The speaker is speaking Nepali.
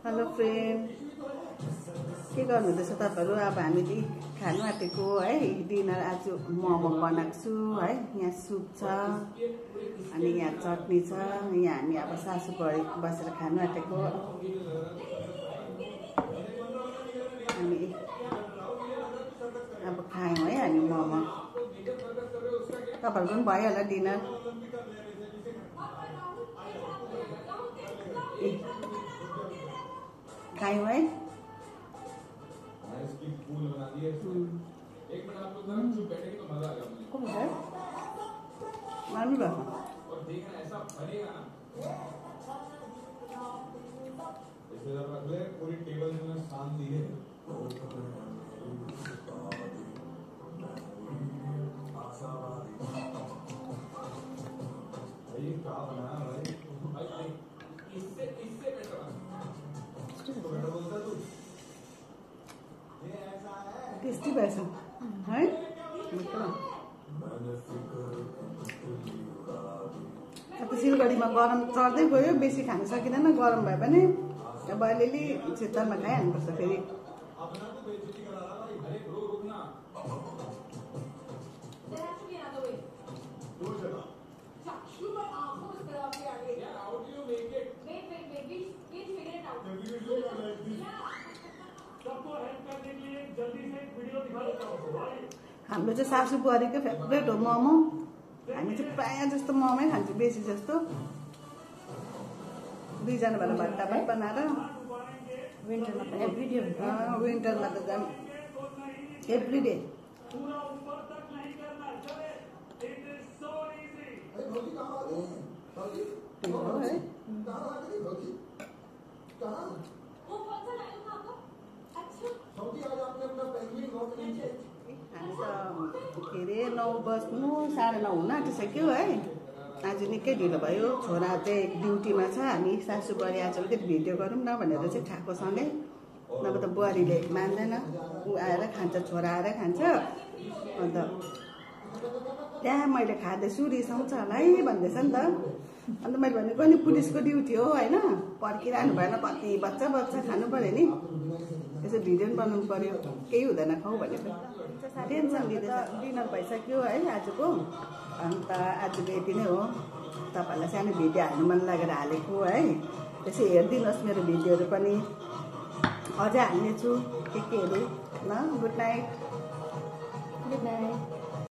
हेलो फ्रेन्ड, के गर्नुहुँदैछ तपाईहरु? अब हामीले खानु आँटेको है डिनर। आज मोमो बनाएको छु है। यहाँ सुप छ अनि यहाँ चटनी छ। यहाँ हामी अब सासु बुहारी बसेर खानु आँटेको। हामी अब खायौँ है हामी मोमो। तपाईहरुको पनि भयो होला डिनर? खायौँ है। कौन है? मामी बाबा। पूरी टेबल में स्थान दिए। भाई क्या बनाया भाई? इससे बेटर बोलता तू। टेस्टी भएछ है। अब सिलगढीमा गरम चढ्दै गयो, बेसी खान सकिँदैन। गरम भए पनि अब अलिअलि शीतलमा खाइहाल्नुपर्छ फेरि। हाम्रो चाहिँ सासु बुहारीको फेभरेट हो मोमो। हामी चाहिँ प्रायः जस्तो मोमै खान्छौँ, बेसी जस्तो। दुईजना भएर भट्टा भात बनाएर विन्टरमा त एभ्रिडे हुन्छ। विन्टरमा त झन् एभ्रिडे। के अरे 9 बज्नु 9:30 हुन आँटिसक्यो है। आज निकै ढिलो भयो। छोरा चाहिँ ड्युटीमा छ। हामी सासु बुहारी आज अलिकति भिडियो गरौँ न भनेर चाहिँ खाएको सँगै। नभए त बुहारीले मान्दैन, ऊ आएर खान्छ, छोरा आएर खान्छ। अन्त त्यहाँ मैले खाँदैछु, रिसाउँछ होला है भन्दैछ नि त। अन्त मैले भनेको नि पुलिसको ड्युटी हो होइन, पर्खिरहनु भएन, कति बच्चा खानु पऱ्यो नि। यसो भिडियो पनि बनाउनु पऱ्यो, केही हुँदैन खाऊ भनेको। टेन्सन लिँदैछ। डिनर भइसक्यो है आजको। अन्त आजको यति नै हो। तपाईँहरूलाई सानो भिडियो हाल्नु मन लागेर हालेको है। त्यसै हेरिदिनुहोस् मेरो भिडियोहरू पनि। अझै हाल्नेछु केहरू ल। Good night.